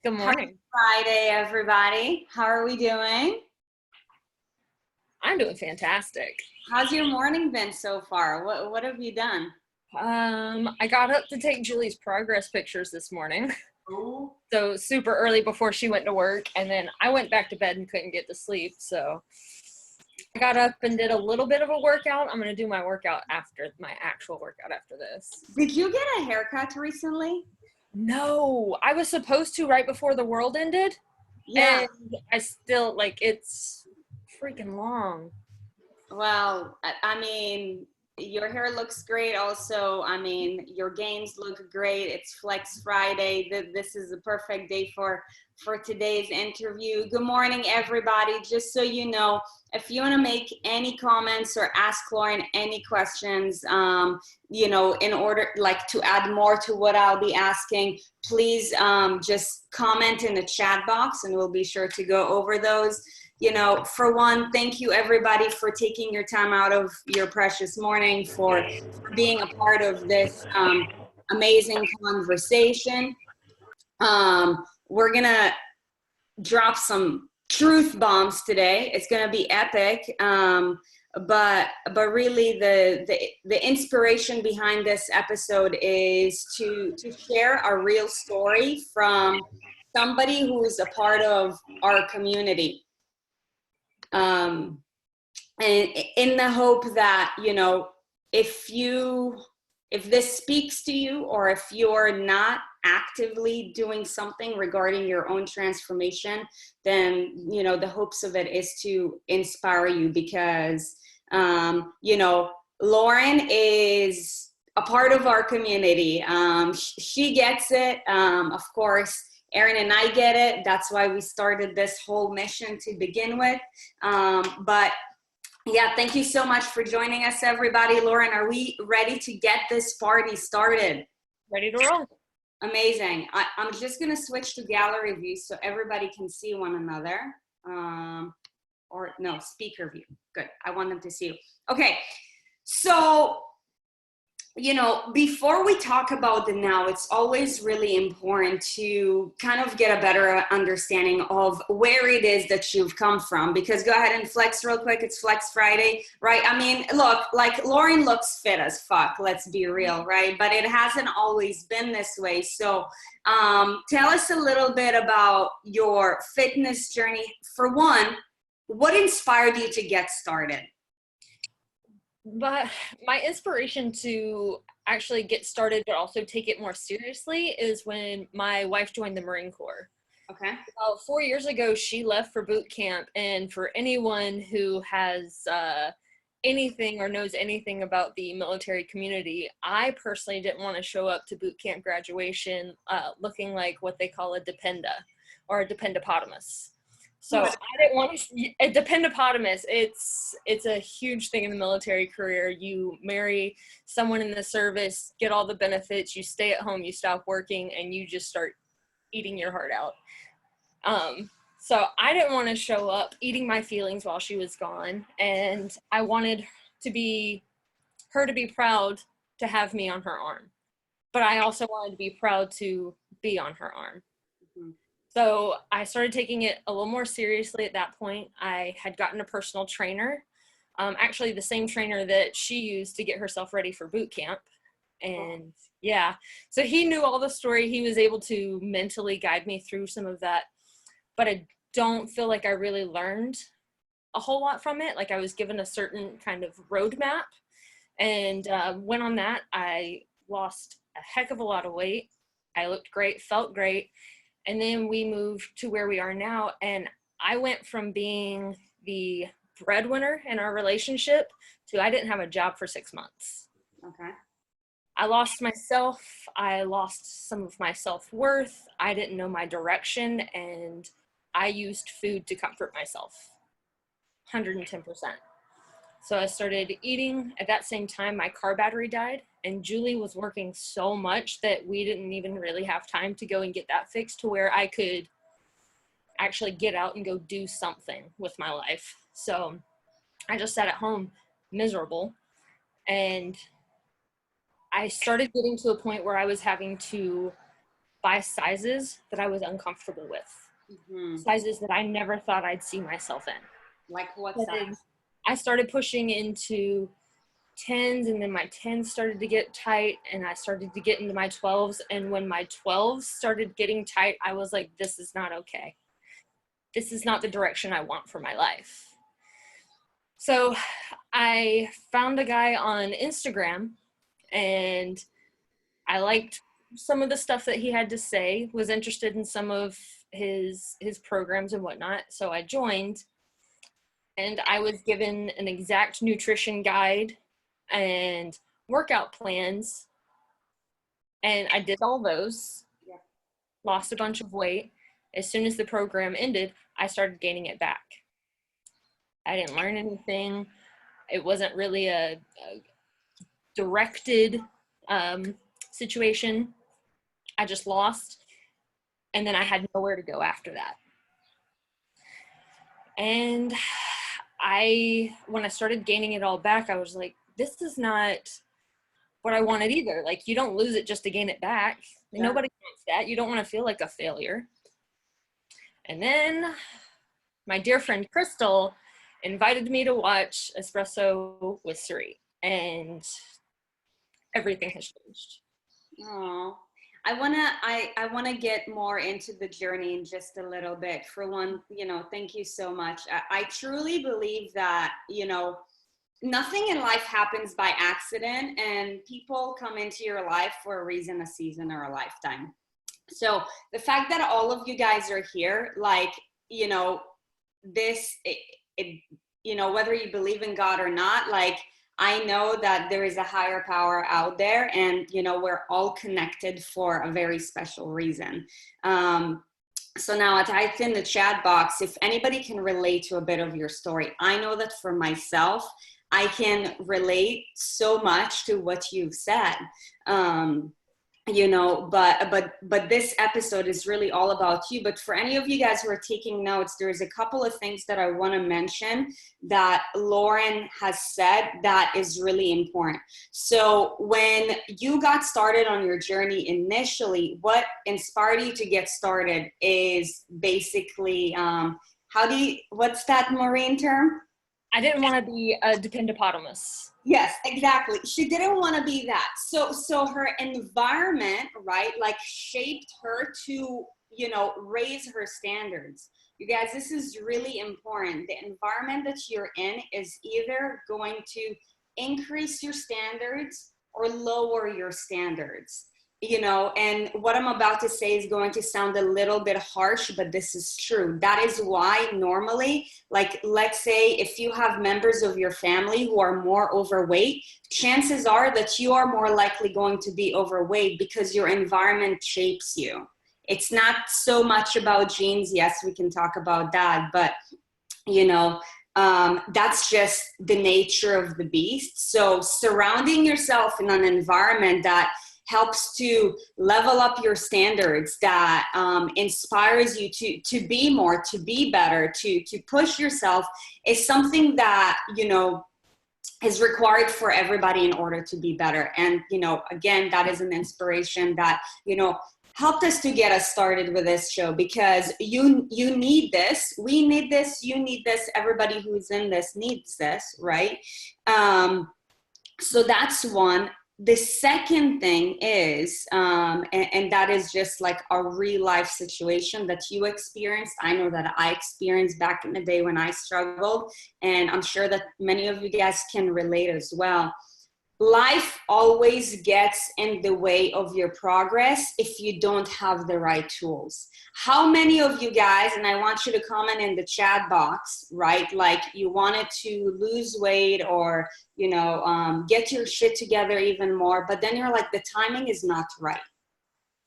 Good Happy morning. Friday, everybody. How are we doing? I'm doing fantastic. How's your morning been so far? What have you done? I got up to take Julie's progress pictures this morning. Oh, So super early before she went to work, and then I went back to bed and couldn't get to sleep. So I got up and did a little bit of a workout. I'm going to do my workout after my actual workout after this. did you get a haircut recently? No, I was supposed to right before the world ended. Yeah. And I still, it's freaking long. Well, I mean, your hair looks great. Also, I mean, your gains look great. It's Flex Friday. This is the perfect day for today's interview. Good morning, everybody. Just so you know, if you want to make any comments or ask Lauren any questions, in order to add more to what I'll be asking, please just comment in the chat box, and we'll be sure to go over those. For one, thank you everybody for taking your time out of your precious morning for being a part of this amazing conversation. We're gonna drop some truth bombs today. It's gonna be epic. But really the inspiration behind this episode is to share a real story from somebody who is a part of our community. And in the hope that, if this speaks to you, or if you're not actively doing something regarding your own transformation, then, the hopes of it is to inspire you because, Lauren is a part of our community. She gets it. Of course, Erin and I get it. That's why we started this whole mission to begin with. But yeah, thank you so much for joining us, everybody. Lauren, are we ready to get this party started? Ready to roll. Amazing. I'm just going to switch to gallery view so everybody can see one another. Or no, speaker view. Good. I want them to see you. Okay. So, before we talk about the now, it's always really important to kind of get a better understanding of where it is that you've come from. Because go ahead and flex real quick. It's Flex Friday, right? I mean, look, Lauren looks fit as fuck. Let's be real, right? But it hasn't always been this way. So tell us a little bit about your fitness journey. For one, what inspired you to get started? But my inspiration to actually get started, but also take it more seriously, is when my wife joined the Marine Corps. Okay. About 4 years ago, she left for boot camp. And for anyone who has anything or knows anything about the military community, I personally didn't want to show up to boot camp graduation looking like what they call a dependa or a dependopotamus. So I didn't want to, a dependopotamus, it's a huge thing in the military career. You marry someone in the service, get all the benefits, you stay at home, you stop working, and you just start eating your heart out. So I didn't want to show up eating my feelings while she was gone. And I wanted her to be proud to have me on her arm. But I also wanted to be proud to be on her arm. Mm-hmm. So I started taking it a little more seriously at that point. I had gotten a personal trainer, actually the same trainer that she used to get herself ready for boot camp. And yeah, so he knew all the story. He was able to mentally guide me through some of that, but I don't feel like I really learned a whole lot from it. Like I was given a certain kind of roadmap, and went on that. I lost a heck of a lot of weight. I looked great, felt great. And then we moved to where we are now. And I went from being the breadwinner in our relationship to I didn't have a job for 6 months. Okay. I lost myself. I lost some of my self-worth. I didn't know my direction. And I used food to comfort myself. 110%. So I started eating. At that same time, my car battery died, and Julie was working so much that we didn't even really have time to go and get that fixed to where I could actually get out and go do something with my life. So I just sat at home miserable, and I started getting to a point where I was having to buy sizes that I was uncomfortable with. Sizes that I never thought I'd see myself in. Like what size? I started pushing into 10s, and then my 10s started to get tight, and I started to get into my 12s. And when my 12s started getting tight, I was like, this is not okay. This is not the direction I want for my life. So I found a guy on Instagram, and I liked some of the stuff that he had to say, was interested in some of his programs and whatnot. So I joined, and I was given an exact nutrition guide and workout plans, and I did all those. Lost a bunch of weight. As soon as the program ended, I started gaining it back. I didn't learn anything. It wasn't really a directed situation. I just lost, and then I had nowhere to go after that. And when I started gaining it all back, I was like, this is not what I wanted either. Like, you don't lose it just to gain it back. Yeah. Nobody wants that. You don't want to feel like a failure. And then my dear friend Crystal invited me to watch Espresso with Sarit, and everything has changed. Oh, I wanna get more into the journey in just a little bit. For one, thank you so much. I truly believe that, nothing in life happens by accident, and people come into your life for a reason, a season, or a lifetime. So the fact that all of you guys are here, like, whether you believe in God or not, like, I know that there is a higher power out there, and, we're all connected for a very special reason. So now I typed in the chat box, if anybody can relate to a bit of your story. I know that for myself, I can relate so much to what you've said. But this episode is really all about you. But for any of you guys who are taking notes, there's a couple of things that I want to mention that Lauren has said that is really important. So when you got started on your journey initially, what inspired you to get started is basically, what's that marine term? I didn't want to be a dependopotamus. Yes, exactly. She didn't want to be that. So her environment, right, like shaped her to, raise her standards. You guys, this is really important. The environment that you're in is either going to increase your standards or lower your standards. And what I'm about to say is going to sound a little bit harsh, but this is true. That is why normally, like, let's say if you have members of your family who are more overweight, chances are that you are more likely going to be overweight because your environment shapes you. It's not so much about genes. Yes, we can talk about that, but, that's just the nature of the beast. So surrounding yourself in an environment that helps to level up your standards, that inspires you to be more, to be better, to push yourself, is something that, is required for everybody in order to be better. And, again, that is an inspiration that, helped us to get us started with this show, because you need this, we need this, you need this, everybody who's in this needs this, right? So that's one. The second thing is, and that is just like a real life situation that you experienced. I know that I experienced back in the day when I struggled, and I'm sure that many of you guys can relate as well. Life always gets in the way of your progress if you don't have the right tools. How many of you guys, and I want you to comment in the chat box, right? Like, you wanted to lose weight or, get your shit together even more, but then you're like, the timing is not right.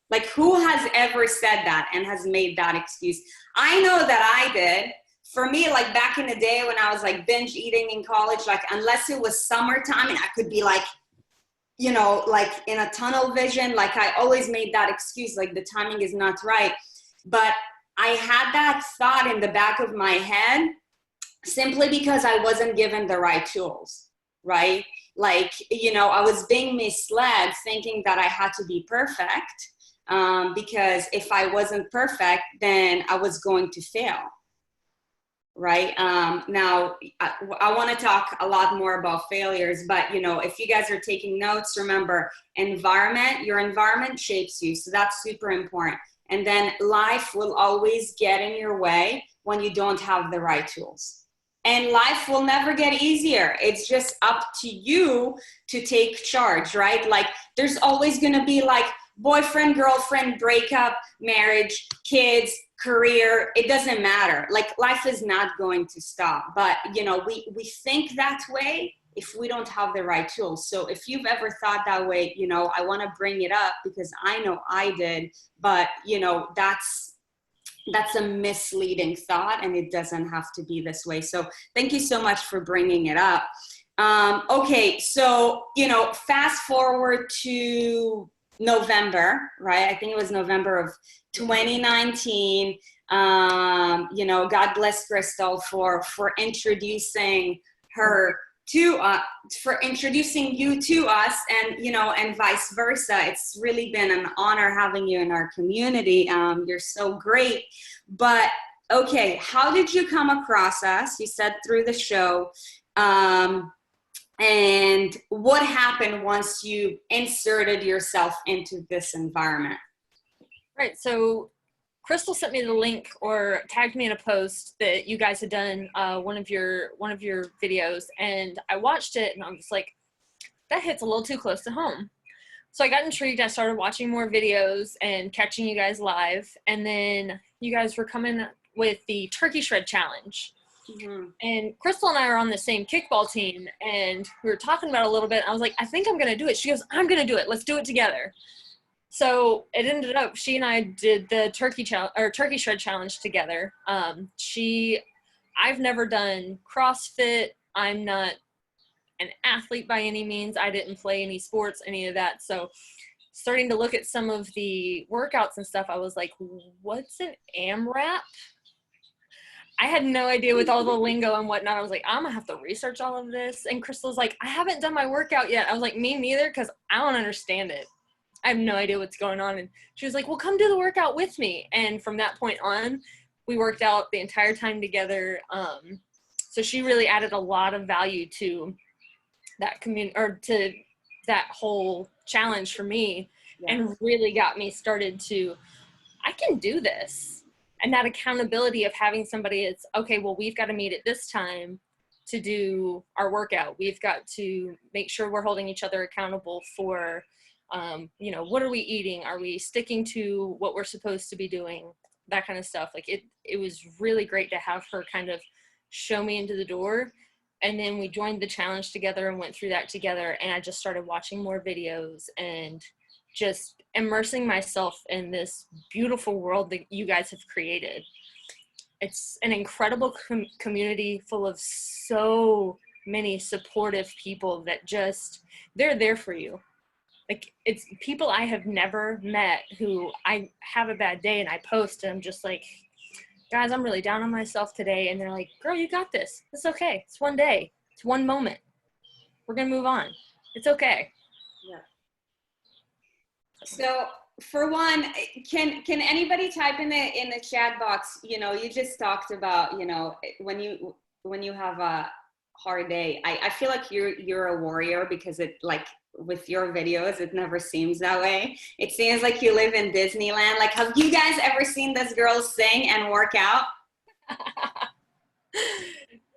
Like, who has ever said that and has made that excuse? I know that I did. For me, like back in the day when I was like binge eating in college, like unless it was summertime and I could be like, like in a tunnel vision, like I always made that excuse, like the timing is not right. But I had that thought in the back of my head simply because I wasn't given the right tools, right? Like, I was being misled thinking that I had to be perfect. because if I wasn't perfect, then I was going to fail. Right. Now, I want to talk a lot more about failures, but, you know, if you guys are taking notes, remember your environment shapes you. So that's super important. And then life will always get in your way when you don't have the right tools. And life will never get easier. It's just up to you to take charge, right? Like there's always going to be like boyfriend, girlfriend, breakup, marriage, kids, career. It doesn't matter. Like life is not going to stop. But, you know, we think that way if we don't have the right tools. So if you've ever thought that way, you know, I want to bring it up because I know I did, but, you know, that's a misleading thought, and it doesn't have to be this way. So thank you so much for bringing it up. Okay, so, you know, fast forward to November, right? I think it was November of 2019. You know, God bless Crystal for introducing her to for introducing you to us, and, you know, and vice versa. It's really been an honor having you in our community. You're so great. But okay, how did you come across us? You said through the show. And what happened once you inserted yourself into this environment? Right. So Crystal sent me the link or tagged me in a post that you guys had done one of your videos, and I watched it and I'm just like, that hits a little too close to home. So I got intrigued. I started watching more videos and catching you guys live, and then you guys were coming with the turkey shred challenge. Mm-hmm. And Crystal and I are on the same kickball team, and we were talking about it a little bit. I was like, I think I'm going to do it. She goes, I'm going to do it. Let's do it together. So it ended up, she and I did the turkey shred challenge together. I've never done CrossFit. I'm not an athlete by any means. I didn't play any sports, any of that. So starting to look at some of the workouts and stuff, I was like, what's an AMRAP? I had no idea with all the lingo and whatnot. I was like, I'm gonna have to research all of this. And Crystal's like, I haven't done my workout yet. I was like, me neither, because I don't understand it. I have no idea what's going on. And she was like, well, come do the workout with me. And from that point on, we worked out the entire time together. So she really added a lot of value to that community, or to that whole challenge for me. Yeah. And really got me started to, I can do this. And that accountability of having somebody that's, okay, well, we've got to meet at this time to do our workout. We've got to make sure we're holding each other accountable for, you know, what are we eating? Are we sticking to what we're supposed to be doing? That kind of stuff. Like it was really great to have her kind of show me into the door. And then we joined the challenge together and went through that together. And I just started watching more videos and just immersing myself in this beautiful world that you guys have created. It's an incredible community full of so many supportive people that just, they're there for you. Like, it's people I have never met who I have a bad day and I post and I'm just like, guys, I'm really down on myself today. And they're like, girl, you got this. It's okay. It's one day. It's one moment. We're going to move on. It's okay. Yeah. So for one, can anybody type in the chat box, you know, you just talked about, you know, when you have a hard day, I feel like you're a warrior, because it, like, with your videos, it never seems that way. It seems like you live in Disneyland. Like, have you guys ever seen this girl sing and work out?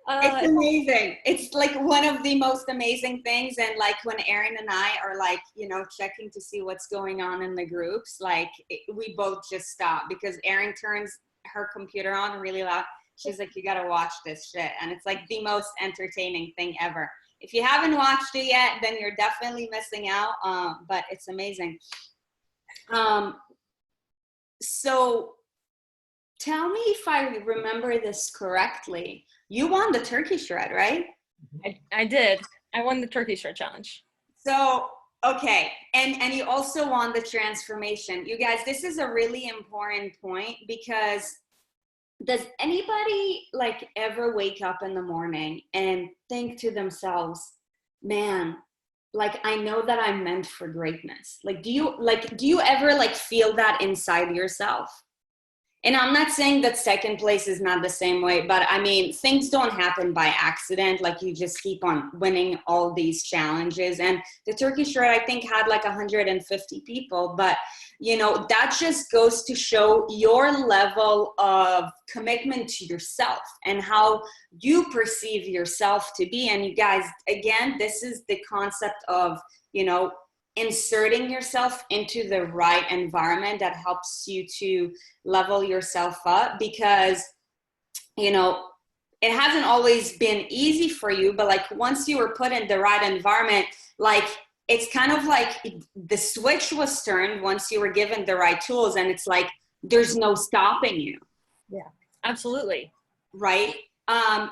It's amazing. It's like one of the most amazing things. And like when Erin and I are like, you know, checking to see what's going on in the groups, like we both just stop, because Erin turns her computer on really loud. She's like, you got to watch this shit. And it's like the most entertaining thing ever. If you haven't watched it yet, then you're definitely missing out. But it's amazing. So tell me if I remember this correctly. You won the turkey shred, right? I did. I won the turkey shred challenge. So, okay. And you also won the transformation. You guys, this is a really important point, because does anybody like ever wake up in the morning and think to themselves, man, like, I know that I'm meant for greatness. Like, do you ever like feel that inside yourself? And I'm not saying that second place is not the same way, but I mean, things don't happen by accident. Like, you just keep on winning all these challenges. And the Turkish Shred, I think, had like 150 people. But, you know, that just goes to show your level of commitment to yourself and how you perceive yourself to be. And you guys, again, this is the concept of, you know, inserting yourself into the right environment that helps you to level yourself up, because, you know, it hasn't always been easy for you, but like once you were put in the right environment, like it's kind of like the switch was turned once you were given the right tools, and it's like there's no stopping you. Yeah, absolutely. Right.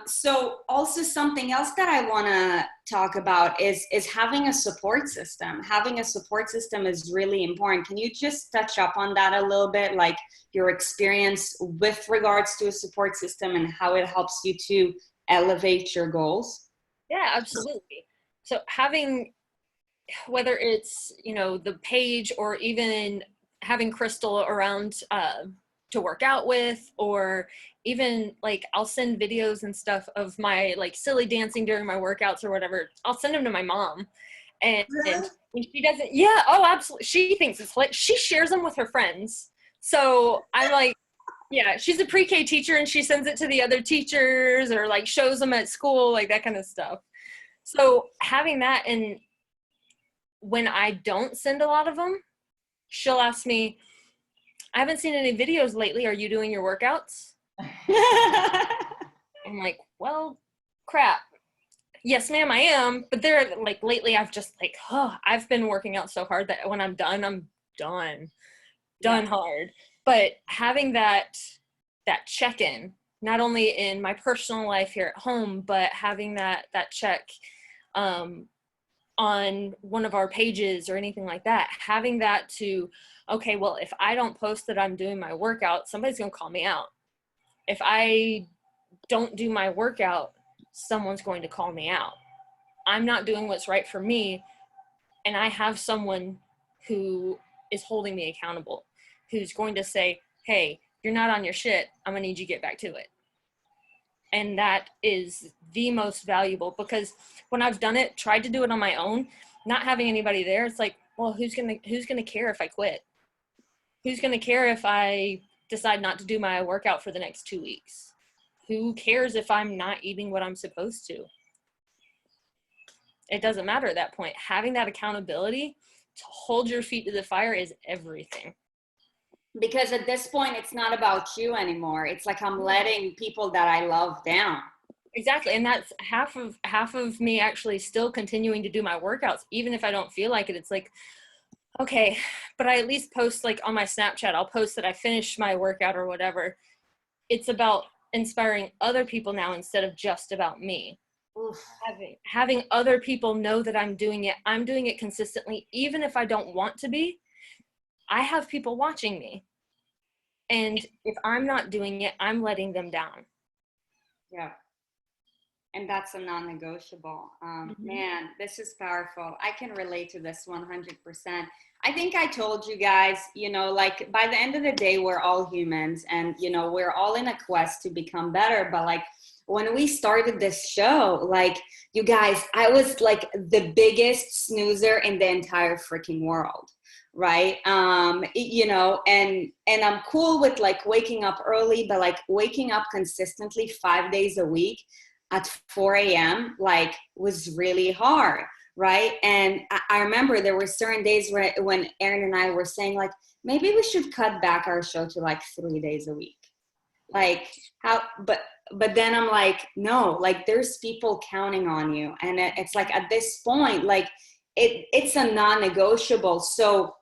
So also something else that I want to talk about is having a support system. Having a support system is really important. Can you just touch up on that a little bit, like your experience with regards to a support system and how it helps you to elevate your goals? Yeah, absolutely. So having, whether it's, you know, the page or even having Crystal around to work out with, or even like I'll send videos and stuff of my like silly dancing during my workouts or whatever. I'll send them to my mom, and when she doesn't, yeah, oh, absolutely, she thinks it's like she shares them with her friends. So I'm like, yeah, she's a pre-K teacher and she sends it to the other teachers or like shows them at school, like that kind of stuff. So having that, and when I don't send a lot of them, she'll ask me, I haven't seen any videos lately. Are you doing your workouts? I'm like, well, crap. Yes, ma'am, I am. But they're like, lately I've just like, oh, I've been working out so hard that when I'm done Yeah. hard. But having that check-in, not only in my personal life here at home, but having that check on one of our pages or anything like that, having that to, okay, well, if I don't post that I'm doing my workout, somebody's going to call me out. If I don't do my workout, someone's going to call me out. I'm not doing what's right for me, and I have someone who is holding me accountable, who's going to say, hey, you're not on your shit. I'm going to need you to get back to it. And that is the most valuable, because when I've done it, tried to do it on my own, not having anybody there, it's like, well, who's gonna care if I quit? Who's gonna care if I decide not to do my workout for the next 2 weeks? Who cares if I'm not eating what I'm supposed to? It doesn't matter at that point. Having that accountability to hold your feet to the fire is everything. Because at this point, it's not about you anymore. It's like I'm letting people that I love down. Exactly. And that's half of me actually still continuing to do my workouts, even if I don't feel like it. It's like, okay, but I at least post, like on my Snapchat, I'll post that I finished my workout or whatever. It's about inspiring other people now instead of just about me. Oof. Having other people know that I'm doing it consistently, even if I don't want to be. I have people watching me. And if I'm not doing it, I'm letting them down. Yeah. And that's a non-negotiable. Man, this is powerful. I can relate to this 100%. I think I told you guys, you know, like by the end of the day, we're all humans, and, you know, we're all in a quest to become better. But like when we started this show, like, you guys, I was like the biggest snoozer in the entire freaking world. Right. You know, and I'm cool with like waking up early, but like waking up consistently 5 days a week at 4 a.m. like was really hard. Right. And I remember there were certain days when Erin and I were saying like, maybe we should cut back our show to like 3 days a week. Like how, but then I'm like, no, like there's people counting on you. And it's like at this point, like it's a non-negotiable. So,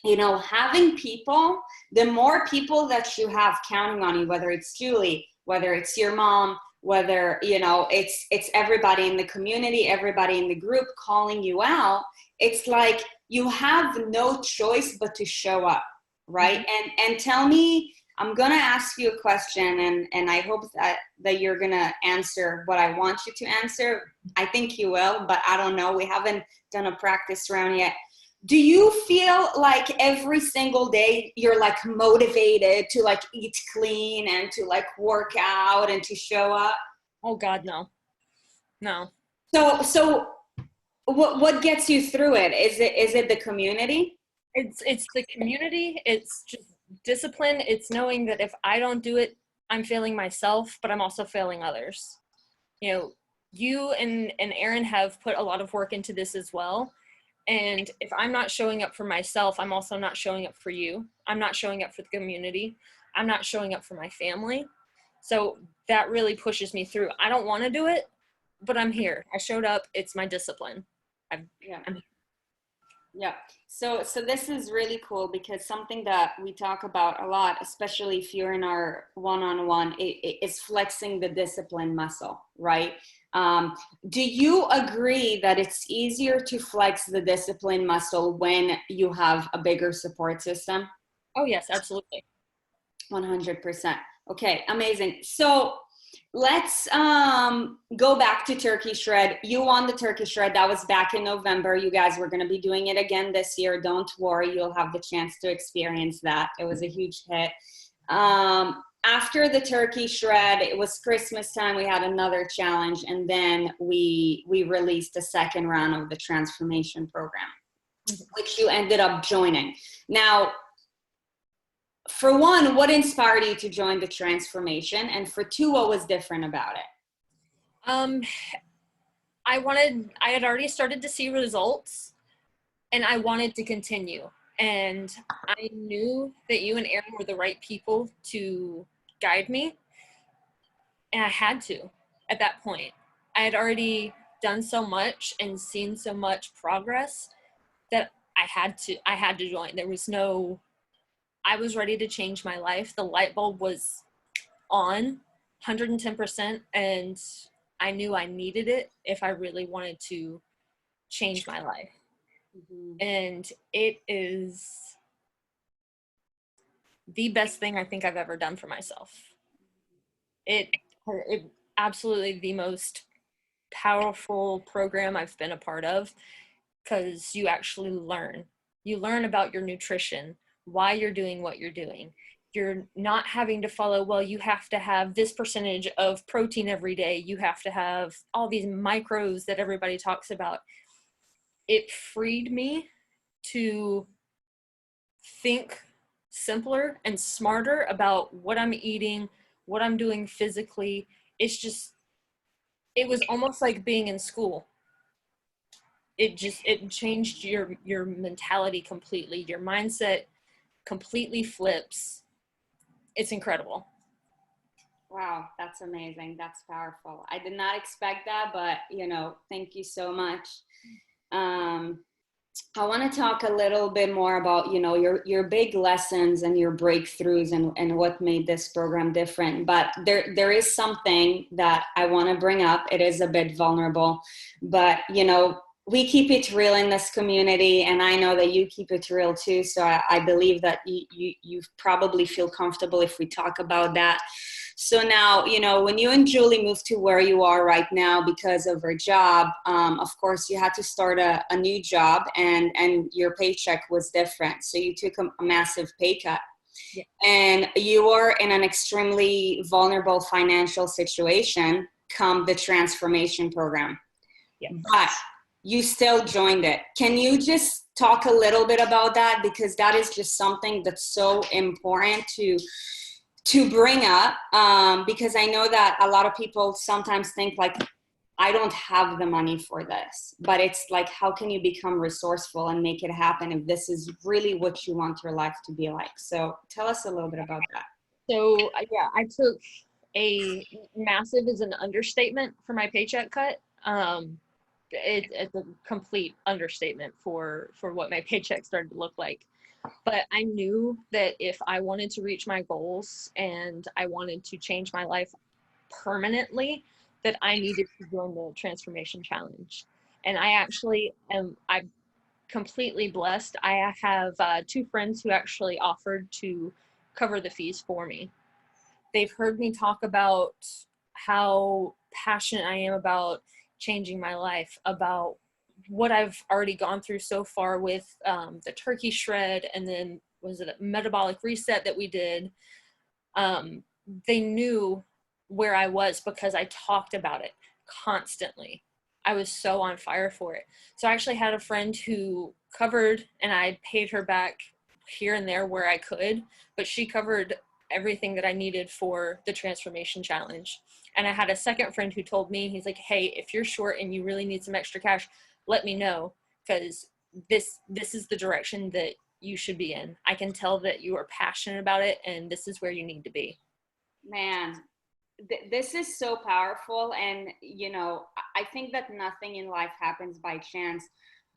you know, having people, the more people that you have counting on you, whether it's Julie, whether it's your mom, whether, you know, it's everybody in the community, everybody in the group calling you out, it's like you have no choice but to show up, right? And tell me I'm gonna ask you a question, and I hope that you're gonna answer what I want you to answer. I think you will, but I don't know. We haven't done a practice round yet. Do you feel like every single day you're like motivated to like eat clean and to like work out and to show up? Oh God, no. No. So what gets you through it? Is it the community? It's the community. It's just discipline. It's knowing that if I don't do it, I'm failing myself, but I'm also failing others. You know, you and Erin have put a lot of work into this as well. And if I'm not showing up for myself, I'm also not showing up for you. I'm not showing up for the community. I'm not showing up for my family. So that really pushes me through. I don't want to do it, but I'm here. I showed up. It's my discipline. Yeah. I'm Yeah. So this is really cool because something that we talk about a lot, especially if you're in our one-on-one, is flexing the discipline muscle, right? Do you agree that it's easier to flex the discipline muscle when you have a bigger support system? Oh yes, absolutely. 100%. Okay, amazing. So let's go back to turkey shred. You won the turkey shred. That was back in November. You guys were going to be doing it again this year. Don't worry, you'll have the chance to experience that. It was a huge hit. After the turkey shred, it was Christmas time. We had another challenge, and then we released the second round of the transformation program, which you ended up joining. Now, for one, what inspired you to join the transformation? And for two, what was different about it? Um, I had already started to see results and I wanted to continue. And I knew that you and Erin were the right people to guide me. And I had to at that point. I had already done so much and seen so much progress that I had to join. There was no, I was ready to change my life. The light bulb was on 110%, and I knew I needed it if I really wanted to change my life. Mm-hmm. And it is the best thing I think I've ever done for myself. It absolutely the most powerful program I've been a part of, because you actually learn. You learn about your nutrition, why you're doing what you're doing. You're not having to follow, well, you have to have this percentage of protein every day. You have to have all these macros that everybody talks about. It freed me to think simpler and smarter about what I'm eating, what I'm doing physically. It was almost like being in school. It changed your mentality completely. Your mindset completely flips. It's incredible. Wow, that's amazing. That's powerful. I did not expect that, but thank you so much. Um, I want to talk a little bit more about, your big lessons and your breakthroughs and what made this program different. But there is something that I want to bring up. It is a bit vulnerable, but we keep it real in this community, and I know that you keep it real too. So I believe that you probably feel comfortable if we talk about that. So now, when you and Julie moved to where you are right now because of her job, of course, you had to start a new job, and your paycheck was different. So you took a massive pay cut. Yeah. And you were in an extremely vulnerable financial situation come the transformation program. Yeah. But you still joined it. Can you just talk a little bit about that? Because that is just something that's so important to bring up, because I know that a lot of people sometimes think like, I don't have the money for this, but it's like, how can you become resourceful and make it happen if this is really what you want your life to be like? So tell us a little bit about that. So yeah, I took a massive is an understatement for my paycheck cut. It's a complete understatement for what my paycheck started to look like. But I knew that if I wanted to reach my goals and I wanted to change my life permanently, that I needed to join the transformation challenge. And I'm completely blessed. I have two friends who actually offered to cover the fees for me. They've heard me talk about how passionate I am about changing my life, about what I've already gone through so far with the turkey shred, and then was it a metabolic reset that we did. They knew where I was because I talked about it constantly. I was so on fire for it. So I actually had a friend who covered, and I paid her back here and there where I could, but she covered everything that I needed for the transformation challenge. And I had a second friend who told me, he's like, hey, if you're short and you really need some extra cash, let me know, because this is the direction that you should be in. I can tell that you are passionate about it, and this is where you need to be. Man, this is so powerful. And, I think that nothing in life happens by chance.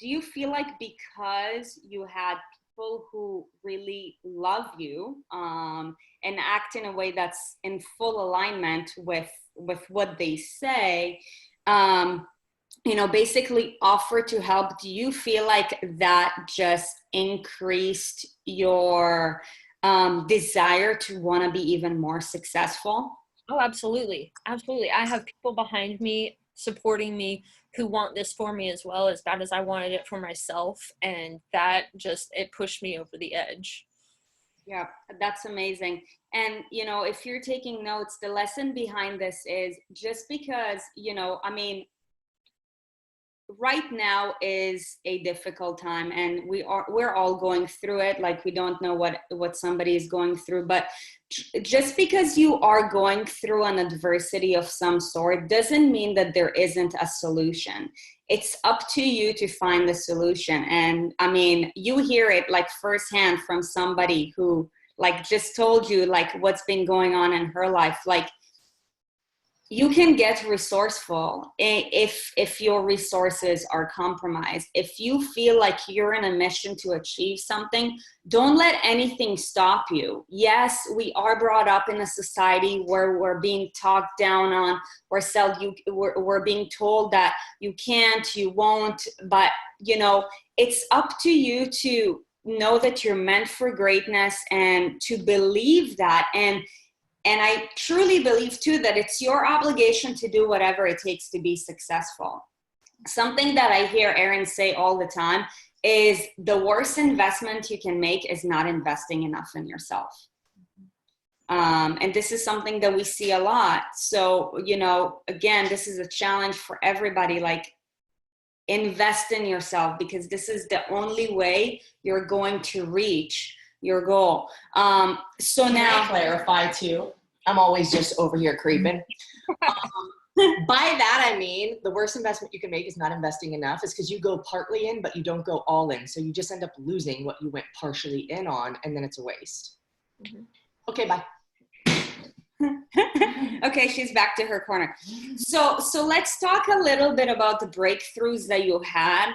Do you feel like because you had people who really love you and act in a way that's in full alignment with what they say, basically offer to help, do you feel like that just increased your desire to want to be even more successful? Oh, absolutely. Absolutely. I have people behind me supporting me who want this for me as well, as bad as I wanted it for myself. And that just, it pushed me over the edge. Yeah, that's amazing. And, if you're taking notes, the lesson behind this is just because, right now is a difficult time, and we're all going through it. Like, we don't know what somebody is going through, but just because you are going through an adversity of some sort doesn't mean that there isn't a solution. It's up to you to find the solution. And I mean, you hear it like firsthand from somebody who like just told you like what's been going on in her life. Like, you can get resourceful if your resources are compromised. If you feel like you're in a mission to achieve something, don't let anything stop you. Yes, we are brought up in a society where we're being talked down on, we're being told that you can't, you won't, but it's up to you to know that you're meant for greatness and to believe that. And I truly believe, too, that it's your obligation to do whatever it takes to be successful. Something that I hear Erin say all the time is the worst investment you can make is not investing enough in yourself. And this is something that we see a lot. So, again, this is a challenge for everybody. Like, invest in yourself, because this is the only way you're going to reach your goal. So Can now I clarify too? I'm always just over here creeping. By that, I mean, the worst investment you can make is not investing enough. Is because you go partly in, but you don't go all in. So you just end up losing what you went partially in on, and then it's a waste. Mm-hmm. Okay, bye. Okay, she's back to her corner. So let's talk a little bit about the breakthroughs that you had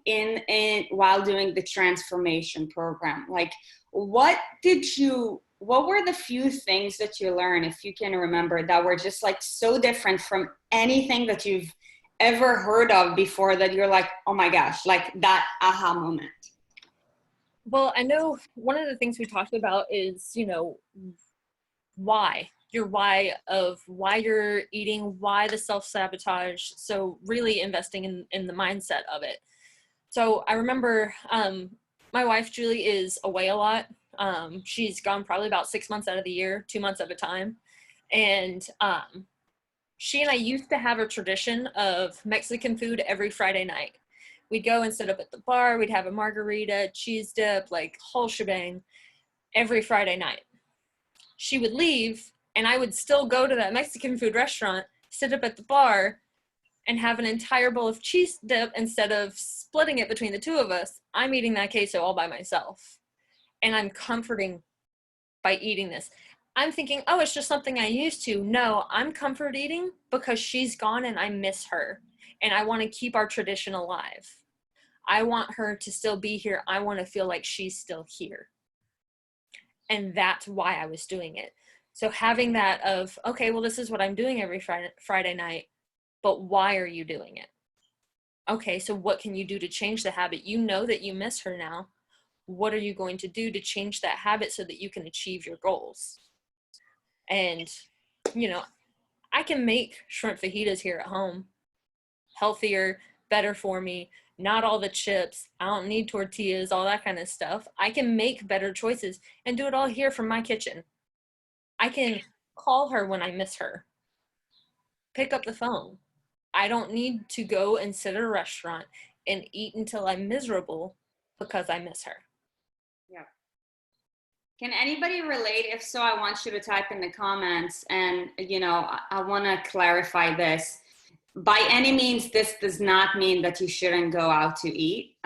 in while doing the transformation program. Like, what were the few things that you learned, if you can remember, that were just like so different from anything that you've ever heard of before, that you're like, oh my gosh, like that aha moment? Well, I know one of the things we talked about is, why. Your why of why you're eating, why the self-sabotage. So really investing in the mindset of it. So I remember my wife, Julie, is away a lot. She's gone probably about 6 months out of the year, 2 months at a time. And she and I used to have a tradition of Mexican food every Friday night. We'd go and sit up at the bar. We'd have a margarita, cheese dip, like whole shebang every Friday night. She would leave, and I would still go to that Mexican food restaurant, sit up at the bar, and have an entire bowl of cheese dip. Instead of splitting it between the two of us, I'm eating that queso all by myself. And I'm comforting by eating this. I'm thinking, oh, it's just something I used to. No, I'm comfort eating because she's gone and I miss her. And I want to keep our tradition alive. I want her to still be here. I want to feel like she's still here. And that's why I was doing it. So having that of, okay, well, this is what I'm doing every Friday night, but why are you doing it? Okay, so what can you do to change the habit? You know that you miss her now. what are you going to do to change that habit so that you can achieve your goals? And, you know, I can make shrimp fajitas here at home, healthier, better for me, not all the chips. I don't need tortillas, all that kind of stuff. I can make better choices and do it all here from my kitchen. I can call her when I miss her, pick up the phone. I don't need to go and sit at a restaurant and eat until I'm miserable because I miss her. Yeah. Can anybody relate? If so, I want you to type in the comments. And, you know, I want to clarify this. By any means, this does not mean that you shouldn't go out to eat.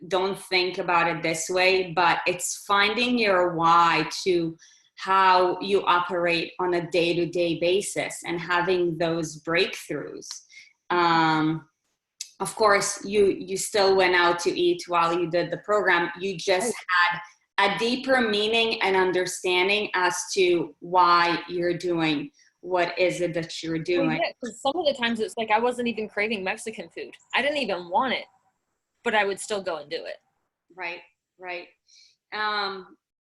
Don't think about it this way, but it's finding your why to how you operate on a day-to-day basis and having those breakthroughs. Of course, you still went out to eat while you did the program. You just had a deeper meaning and understanding as to why you're doing what is it that you're doing. Well, yeah, 'cause some of the times it's like I wasn't even craving Mexican food. I didn't even want it, but I would still go and do it. Right, right.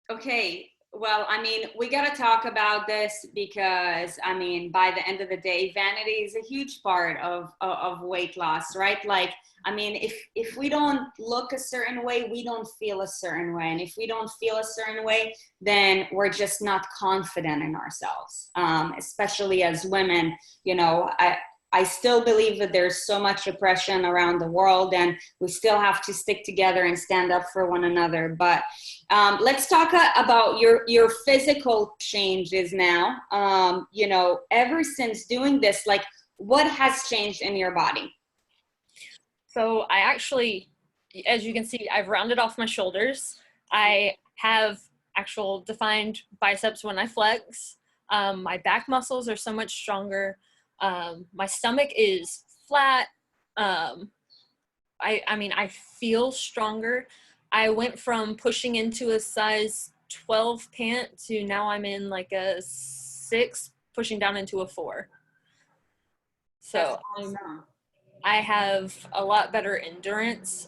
Okay, well, I mean, we got to talk about this because, I mean, by the end of the day, vanity is a huge part of weight loss, right? Like, I mean, if we don't look a certain way, we don't feel a certain way. And if we don't feel a certain way, then we're just not confident in ourselves, especially as women. You know, I still believe that there's so much oppression around the world and we still have to stick together and stand up for one another. But let's talk about your physical changes now. You know, ever since doing this, like what has changed in your body? So I actually, as you can see, I've rounded off my shoulders. I have actual defined biceps when I flex. My back muscles are so much stronger. My stomach is flat. I mean, I feel stronger. I went from pushing into a size 12 pant to now I'm in like a 6, pushing down into a 4. So Awesome. I have a lot better endurance.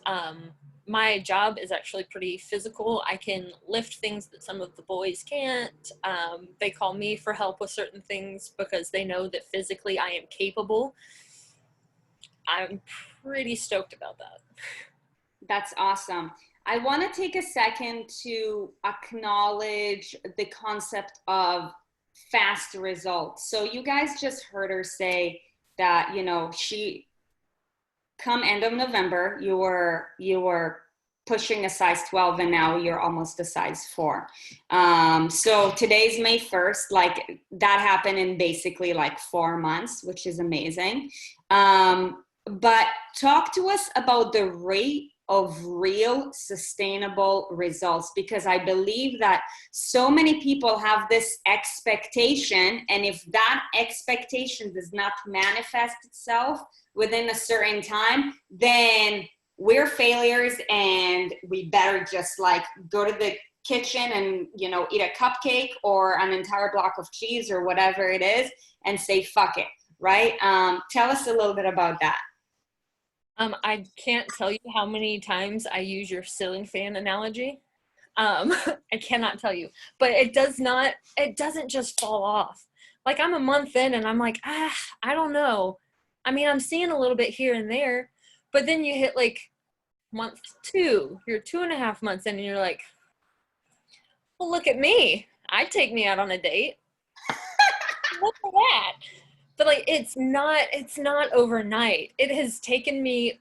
My job is actually pretty physical. I can lift things that some of the boys can't. They call me for help with certain things because they know that physically I am capable. I'm pretty stoked about that. That's awesome. I want to take a second to acknowledge the concept of fast results. So you guys just heard her say that, you know, she come end of November, you were pushing a size 12 and now you're almost a size 4. So today's May 1st, like that happened in basically like 4 months, which is amazing. But talk to us about the rate of real sustainable results, because I believe that so many people have this expectation, and if that expectation does not manifest itself within a certain time, then we're failures and we better just like go to the kitchen and, you know, eat a cupcake or an entire block of cheese or whatever it is and say fuck it, right? Tell us a little bit about that. I can't tell you how many times I use your ceiling fan analogy. I cannot tell you, but it doesn't just fall off. Like I'm a month in and I'm like, I don't know. I mean, I'm seeing a little bit here and there, but then you hit like month 2, you're 2.5 months in and you're like, well, look at me. I'd take me out on a date. Look at that. But like, it's not overnight. It has taken me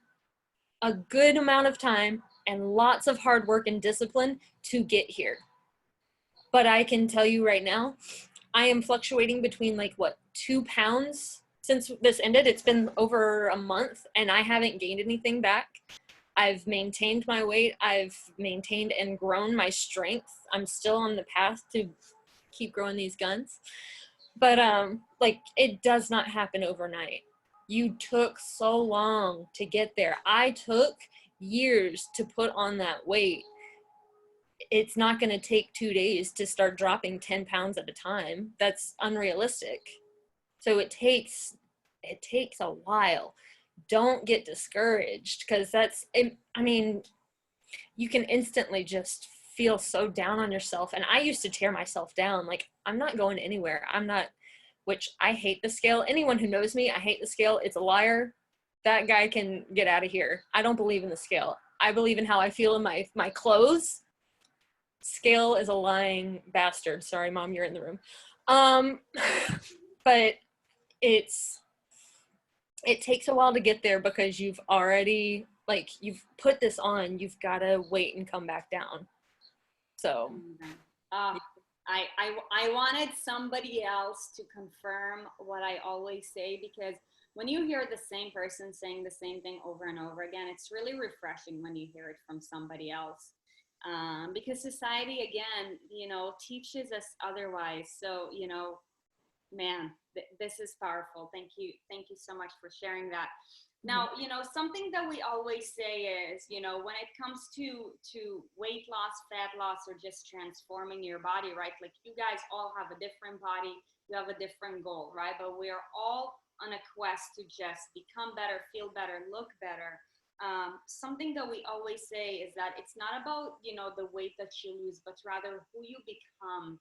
a good amount of time and lots of hard work and discipline to get here. But I can tell you right now, I am fluctuating between like 2 pounds since this ended. It's been over a month and I haven't gained anything back. I've maintained my weight. I've maintained and grown my strength. I'm still on the path to keep growing these guns. But like it does not happen overnight. You took so long to get there. I took years to put on that weight. It's not going to take 2 days to start dropping 10 pounds at a time. That's unrealistic. So it takes a while. Don't get discouraged because I mean, you can instantly just feel so down on yourself. And I used to tear myself down. Like, I'm not going anywhere. I'm not, which I hate the scale. Anyone who knows me, I hate the scale. It's a liar. That guy can get out of here. I don't believe in the scale. I believe in how I feel in my clothes. Scale is a lying bastard. Sorry, Mom, you're in the room. But it takes a while to get there because you've already, like, you've put this on, you've got to wait and come back down. So I wanted somebody else to confirm what I always say, because when you hear the same person saying the same thing over and over again, it's really refreshing when you hear it from somebody else. Because society, again, you know, teaches us otherwise. So, you know, man, this is powerful. Thank you so much for sharing that. Now, you know, something that we always say is, you know, when it comes to weight loss, fat loss, or just transforming your body, right? Like, you guys all have a different body, you have a different goal, right? But we are all on a quest to just become better, feel better, look better. Something that we always say is that it's not about, you know, the weight that you lose, but rather who you become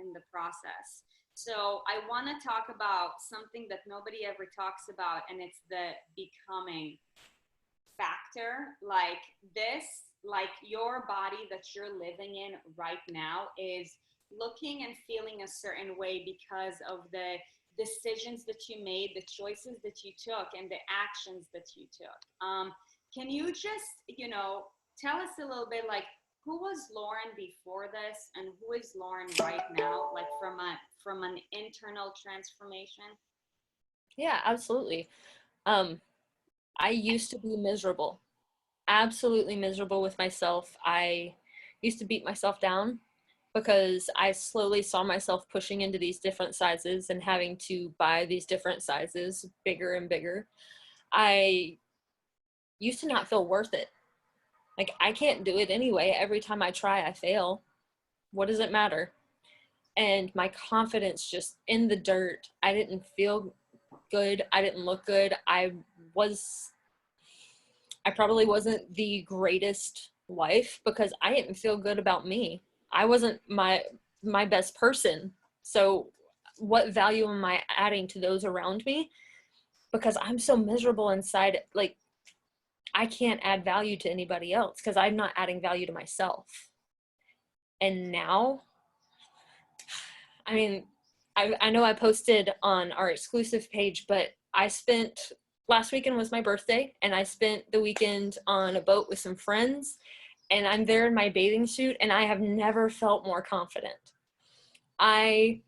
in the process. So I want to talk about something that nobody ever talks about, and it's the becoming factor. Like this, like your body that you're living in right now is looking and feeling a certain way because of the decisions that you made, the choices that you took, and the actions that you took. Can you just, you know, tell us a little bit, like, who was Lauren before this and who is Lauren right now, like from an internal transformation? yeah, absolutely. I used to be miserable, absolutely miserable with myself. I used to beat myself down because I slowly saw myself pushing into these different sizes and having to buy these different sizes, bigger and bigger. I used to not feel worth it. Like, I can't do it anyway. Every time I try, I fail. What does it matter? And my confidence just in the dirt. I didn't feel good. I didn't look good. I probably wasn't the greatest wife because I didn't feel good about me. I wasn't my best person. So what value am I adding to those around me? Because I'm so miserable inside, like, I can't add value to anybody else because I'm not adding value to myself. And now, I mean, I know I posted on our exclusive page, but last weekend was my birthday, and I spent the weekend on a boat with some friends, and I'm there in my bathing suit, and I have never felt more confident. I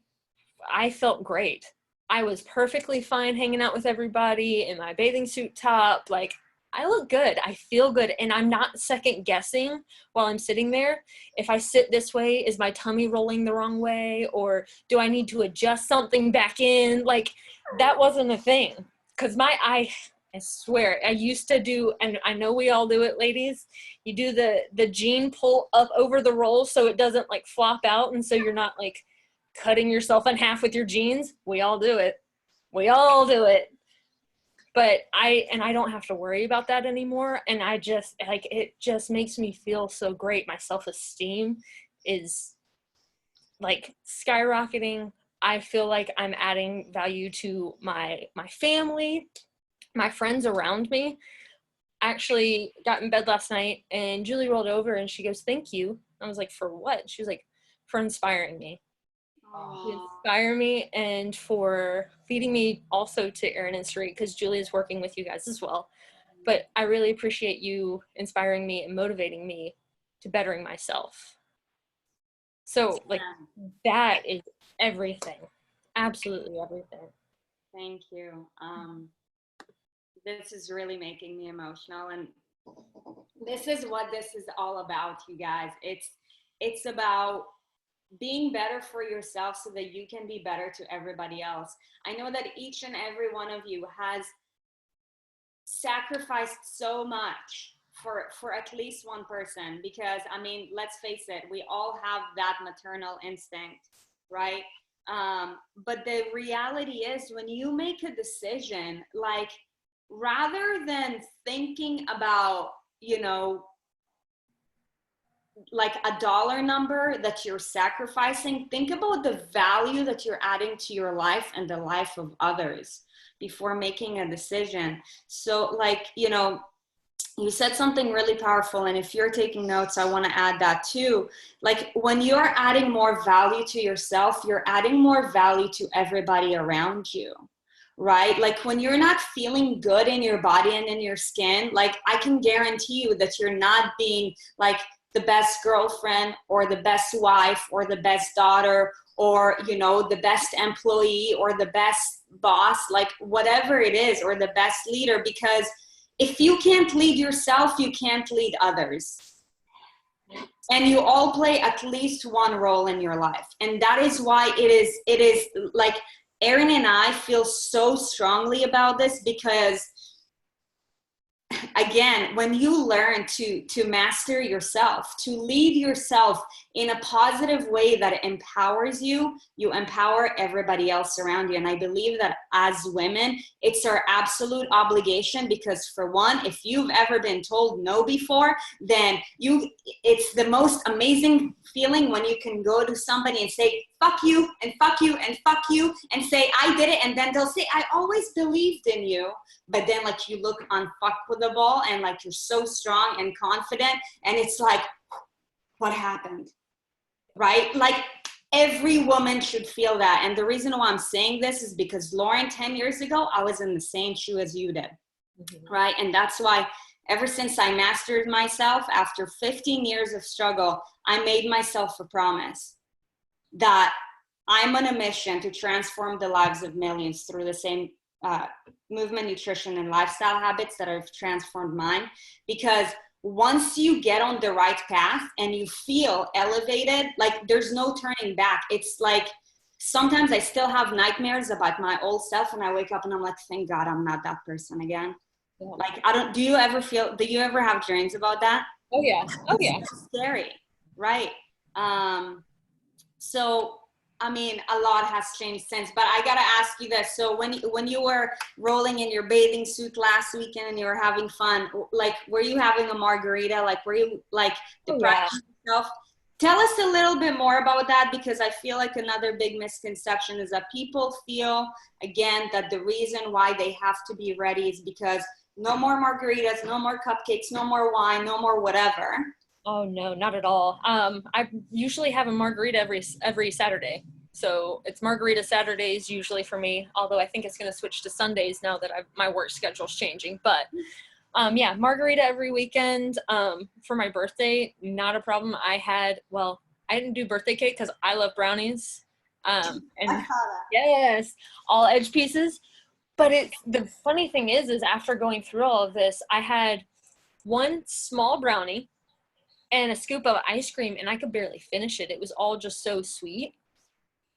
felt great. I was perfectly fine hanging out with everybody in my bathing suit top. Like, I look good. I feel good. And I'm not second guessing while I'm sitting there. If I sit this way, is my tummy rolling the wrong way? Or do I need to adjust something back in? Like, that wasn't a thing. Because I swear, I used to do, and I know we all do it, ladies. You do the jean pull up over the roll so it doesn't like flop out. And so you're not like cutting yourself in half with your jeans. We all do it. We all do it. But I don't have to worry about that anymore. And I just, like, it just makes me feel so great. My self-esteem is like skyrocketing. I feel like I'm adding value to my family, my friends around me. I actually got in bed last night and Julie rolled over and she goes, "Thank you." I was like, "For what?" She was like, "For inspiring me." To inspire me and for feeding me also to Erin and Sarit, because Julie is working with you guys as well. But I really appreciate you inspiring me and motivating me to bettering myself. So, like, that is everything. Absolutely everything. Thank you. This is really making me emotional, and this is what this is all about, you guys. It's about being better for yourself so that you can be better to everybody else. I know that each and every one of you has sacrificed so much for at least one person, because I mean, let's face it, we all have that maternal instinct, right? But the reality is, when you make a decision, like, rather than thinking about, you know, like a dollar number that you're sacrificing, think about the value that you're adding to your life and the life of others before making a decision. So like, you know, you said something really powerful, and if you're taking notes, I want to add that too. Like when you're adding more value to yourself, you're adding more value to everybody around you, right? Like when you're not feeling good in your body and in your skin, like I can guarantee you that you're not being like the best girlfriend or the best wife or the best daughter or, you know, the best employee or the best boss, like whatever it is, or the best leader, because if you can't lead yourself, you can't lead others. And you all play at least one role in your life. And that is why it is like Erin and I feel so strongly about this, because again, when you learn to master yourself, to lead yourself in a positive way that empowers you, you empower everybody else around you. And I believe that as women, it's our absolute obligation, because for one, if you've ever been told no before, then it's the most amazing feeling when you can go to somebody and say, fuck you, and fuck you, and fuck you, and say, I did it. And then they'll say, I always believed in you. But then like you look unfuckable and like you're so strong and confident, and it's like, what happened? Right? Like every woman should feel that. And the reason why I'm saying this is because Lauren, 10 years ago, I was in the same shoe as you did. Right? And that's why ever since I mastered myself, after 15 years of struggle, I made myself a promise that I'm on a mission to transform the lives of millions through the same movement, nutrition, and lifestyle habits that have transformed mine. Because once you get on the right path and you feel elevated, like there's no turning back. It's like sometimes I still have nightmares about my old self, and I wake up and I'm like, thank God I'm not that person again. Yeah. Like, do you ever have dreams about that? Oh yeah. Oh yeah. It's so scary, right? So I mean, a lot has changed since, but I gotta ask you this. So when you were rolling in your bathing suit last weekend and you were having fun, like, were you having a margarita? Like, were you like depriving yourself? Tell us a little bit more about that, because I feel like another big misconception is that people feel, again, that the reason why they have to be ready is because no more margaritas, no more cupcakes, no more wine, no more whatever. Oh no, not at all. I usually have a margarita every Saturday. So it's margarita Saturdays usually for me, although I think it's going to switch to Sundays now that my work schedule's changing. But yeah, margarita every weekend. For my birthday, not a problem. I didn't do birthday cake because I love brownies. And yes, all edge pieces. But the funny thing is after going through all of this, I had one small brownie and a scoop of ice cream, and I could barely finish it. It was all just so sweet.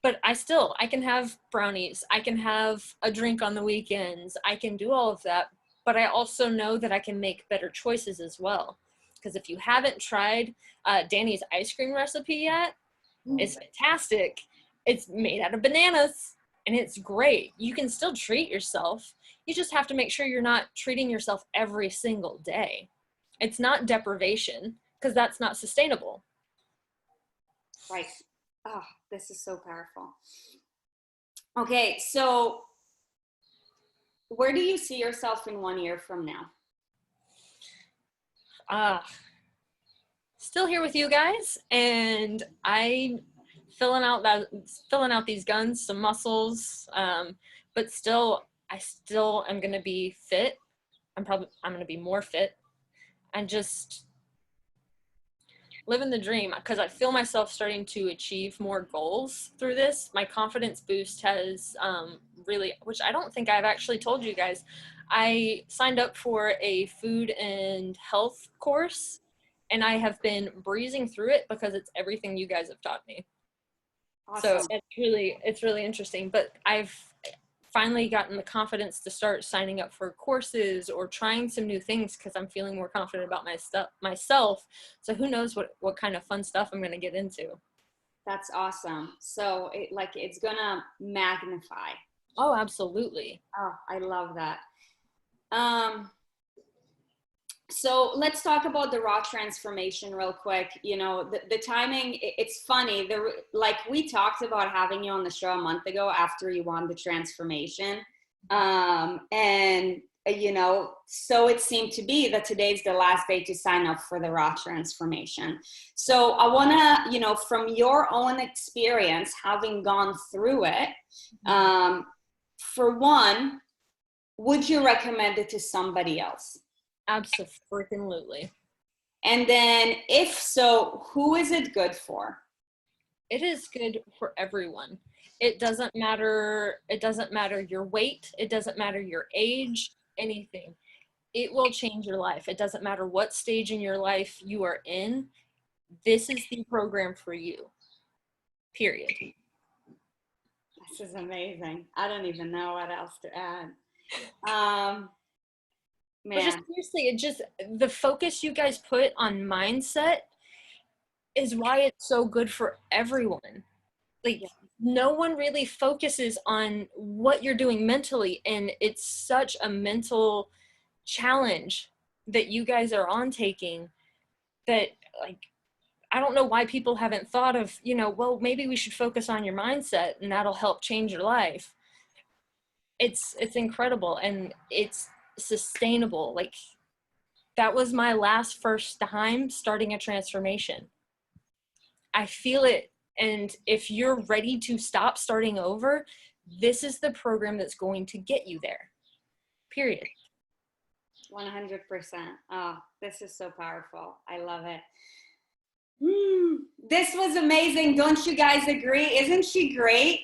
But I can have brownies. I can have a drink on the weekends. I can do all of that. But I also know that I can make better choices as well. Because if you haven't tried Danny's ice cream recipe yet, it's fantastic. It's made out of bananas, and it's great. You can still treat yourself. You just have to make sure you're not treating yourself every single day. It's not deprivation, because that's not sustainable. Right. Oh, this is so powerful. Okay, so where do you see yourself in 1 year from now? Still here with you guys, and I filling out these guns, some muscles, but I still am going to be fit. I'm going to be more fit, and just living the dream, because I feel myself starting to achieve more goals through this. My confidence boost has really, which I don't think I've actually told you guys, I signed up for a food and health course, and I have been breezing through it because it's everything you guys have taught me. Awesome. So it's really interesting, but I've finally gotten the confidence to start signing up for courses or trying some new things, because I'm feeling more confident about myself. So who knows what kind of fun stuff I'm going to get into. That's awesome. So it's going to magnify. Oh, absolutely. Oh, I love that. So let's talk about the raw transformation real quick. You know, the timing, it's funny. Like we talked about having you on the show a month ago after you won the transformation. And, you know, so it seemed to be that today's the last day to sign up for the raw transformation. So I want to, you know, from your own experience, having gone through it, for one, would you recommend it to somebody else? Absolutely. And then if so, who is it good for? It is good for everyone. It doesn't matter your weight, it doesn't matter your age, anything. It will change your life. It doesn't matter what stage in your life you are in. This is the program for you. Period. This is amazing. I don't even know what else to add. But just seriously, the focus you guys put on mindset is why it's so good for everyone. Like, no one really focuses on what you're doing mentally, and it's such a mental challenge that you guys are on taking that, like, I don't know why people haven't thought of, you know, well, maybe we should focus on your mindset and that'll help change your life. It's incredible, and it's sustainable. Like, that was my first time starting a transformation. I feel it. And if you're ready to stop starting over, this is the program that's going to get you there. Period. 100%. Oh, this is so powerful. I love it. This was amazing. Don't you guys agree? Isn't she great?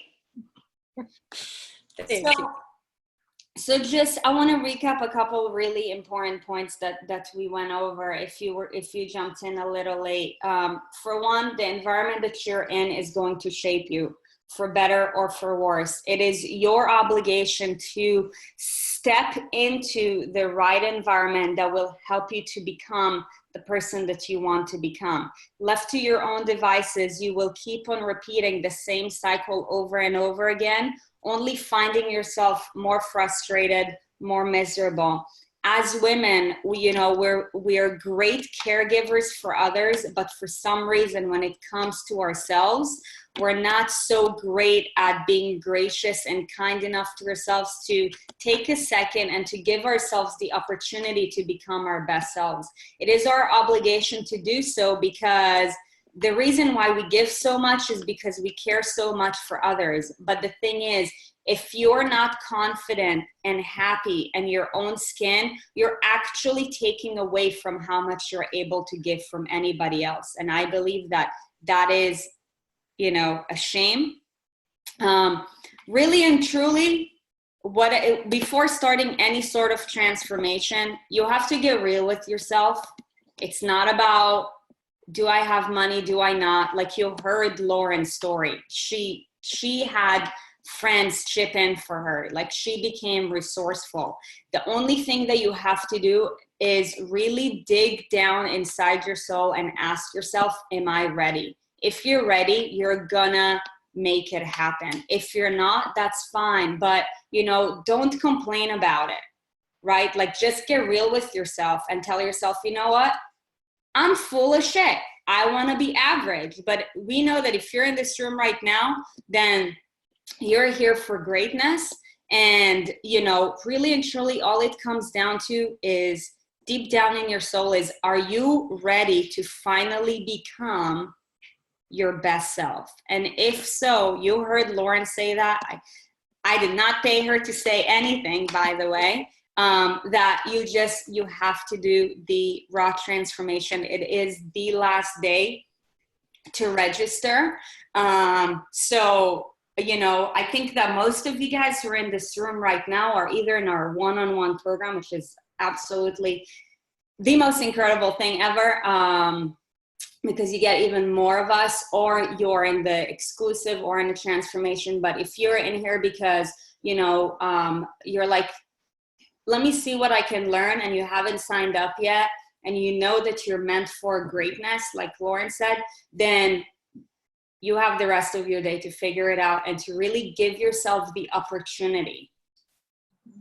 So just, I want to recap a couple of really important points that we went over if you jumped in a little late. For one, the environment that you're in is going to shape you for better or for worse. It is your obligation to step into the right environment that will help you to become the person that you want to become. Left to your own devices, you will keep on repeating the same cycle over and over again, only finding yourself more frustrated, more miserable. As women, we're great caregivers for others, but for some reason, when it comes to ourselves, we're not so great at being gracious and kind enough to ourselves to take a second and to give ourselves the opportunity to become our best selves. It is our obligation to do so, because the reason why we give so much is because we care so much for others. But the thing is, if you're not confident and happy in your own skin, you're actually taking away from how much you're able to give from anybody else. And I believe that is, a shame. Really and truly, before starting any sort of transformation, you have to get real with yourself. It's not about, do I have money? Do I not? Like, you heard Lauren's story. She had friends chip in for her. Like, she became resourceful. The only thing that you have to do is really dig down inside your soul and ask yourself, am I ready? If you're ready, you're gonna make it happen. If you're not, that's fine. But, don't complain about it, right? Like, just get real with yourself and tell yourself, you know what? I'm full of shit. I want to be average. But we know that if you're in this room right now, then you're here for greatness. And, really and truly, all it comes down to is, deep down in your soul, is, are you ready to finally become your best self? And if so, you heard Lauren say that. I did not pay her to say anything, by the way. That you have to do the raw transformation. It is the last day to register. So, I think that most of you guys who are in this room right now are either in our one-on-one program, which is absolutely the most incredible thing ever, because you get even more of us, or you're in the exclusive or in the transformation. But if you're in here because, you're like, let me see what I can learn, and you haven't signed up yet, and you know that you're meant for greatness, like Lauren said, then you have the rest of your day to figure it out and to really give yourself the opportunity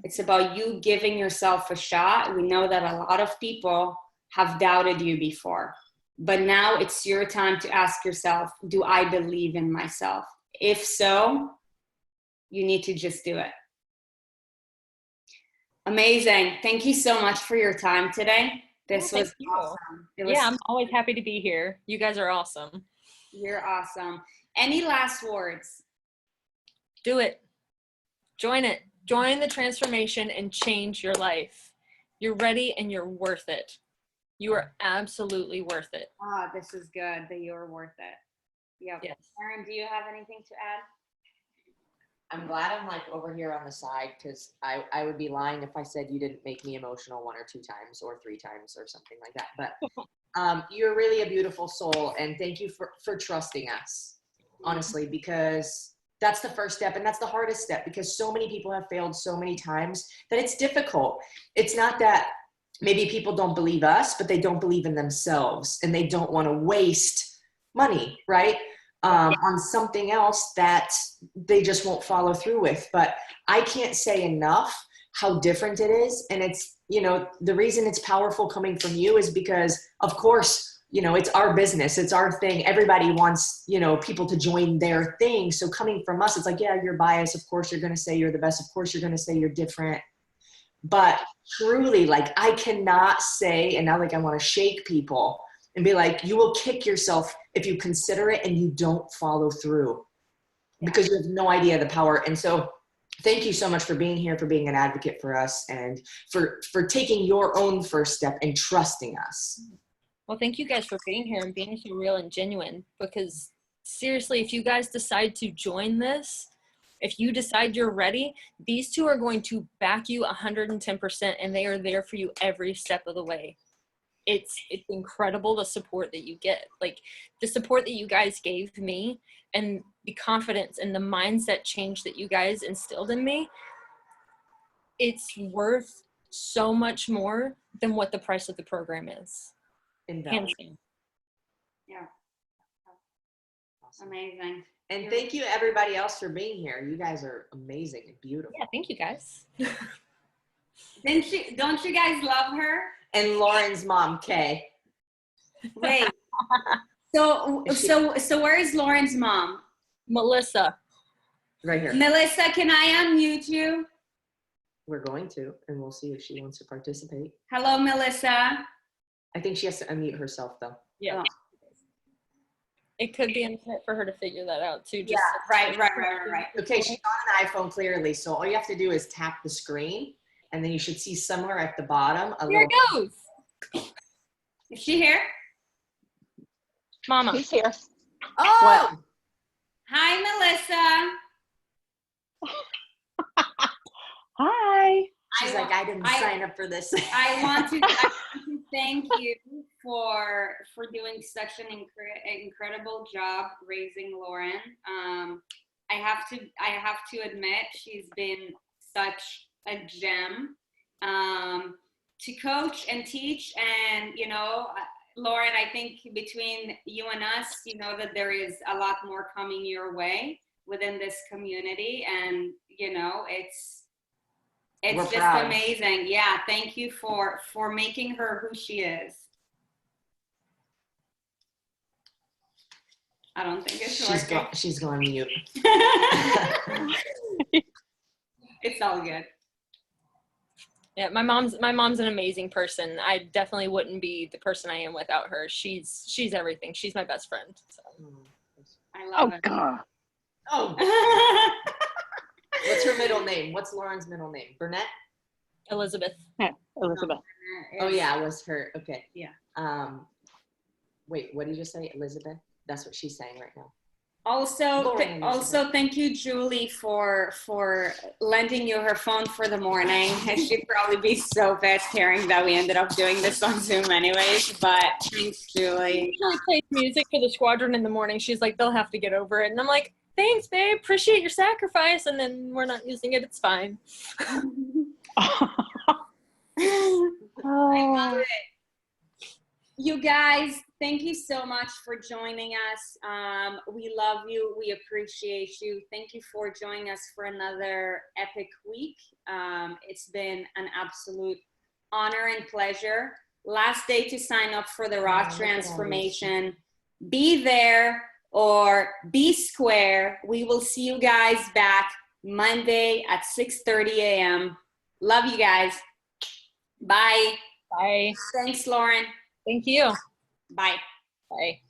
It's about you giving yourself a shot. We know that a lot of people have doubted you before, but now it's your time to ask yourself, do I believe in myself? If so, you need to just do it. Amazing. Thank you so much for your time today. This was awesome. Yeah, I'm always happy to be here. You guys are awesome. You're awesome. Any last words? Do it. Join it. Join the transformation and change your life. You're ready and you're worth it. You are absolutely worth it. Ah, this is good that you're worth it. Yep. Yes. Erin, do you have anything to add? I'm glad I'm like over here on the side, because I would be lying if I said you didn't make me emotional 1 or 2 times or 3 times or something like that. But you're really a beautiful soul, and thank you for trusting us, honestly, because that's the first step, and that's the hardest step, because so many people have failed so many times that it's difficult. It's not that maybe people don't believe us, but they don't believe in themselves, and they don't want to waste money, right? On something else that they just won't follow through with. But I can't say enough how different it is. And it's, you know, the reason it's powerful coming from you is because, of course, you know, it's our business, it's our thing. Everybody wants, you know, people to join their thing. So coming from us, it's like, yeah, you're biased. Of course, you're going to say you're the best. Of course, you're going to say you're different. But truly, like, I cannot say, and now like I want to shake people and be like, you will kick yourself if you consider it and you don't follow through, because you have no idea the power. And so thank you so much for being here, for being an advocate for us, and for taking your own first step and trusting us. Well, thank you guys for being here and being so real and genuine, because seriously, if you guys decide to join this, if you decide you're ready, these two are going to back you 110%, and they are there for you every step of the way. It's incredible the support that you get, like the support that you guys gave me, and the confidence and the mindset change that you guys instilled in me. It's worth so much more than what the price of the program is. Hands down. Yeah. Awesome. Amazing. And thank you everybody else for being here. You guys are amazing and beautiful. Yeah, thank you guys. Don't you guys love her? And Lauren's mom, Kay. Wait. So where is Lauren's mom? Melissa. Right here. Melissa, can I unmute you? We're going to, and we'll see if she wants to participate. Hello, Melissa. I think she has to unmute herself though. Yeah. Oh. It could be unfit for her to figure that out too. Just right. Okay, she's on an iPhone clearly, so all you have to do is tap the screen, and then you should see somewhere at the bottom a Here little. It goes. Is she here? Mama. She's here. Oh. What? Hi, Melissa. Hi. She's like, I didn't sign up for this. I want to thank you for doing such an incredible job raising Lauren. I have to admit, she's been such a gem to coach and teach. And you know, Lauren, I think between you and us, you know that there is a lot more coming your way within this community, and you know, it's just proud. Amazing. Yeah, thank you for making her who she is. I don't think it's working. She's going mute. It's all good. Yeah, my mom's an amazing person. I definitely wouldn't be the person I am without her. She's everything. She's my best friend. So. I love it. God. Oh. What's her middle name? What's Lauren's middle name? Burnett? Elizabeth. Yeah, Elizabeth. Oh yeah, it was her. Okay. Yeah. Wait, what did you just say? Elizabeth? That's what she's saying right now. Also, thank you, Julie, for lending you her phone for the morning. She'd probably be so pissed hearing that we ended up doing this on Zoom anyways, but thanks, Julie. She plays music for the squadron in the morning. She's like, they'll have to get over it. And I'm like, thanks, babe. Appreciate your sacrifice. And then we're not using it. It's fine. I love it. You guys, thank you so much for joining us. We love you. We appreciate you. Thank you for joining us for another epic week. It's been an absolute honor and pleasure. Last day to sign up for the Raw Transformation. Be there or be square. We will see you guys back Monday at 6:30 a.m. Love you guys. Bye. Bye. Thanks, Lauren. Thank you. Bye. Bye.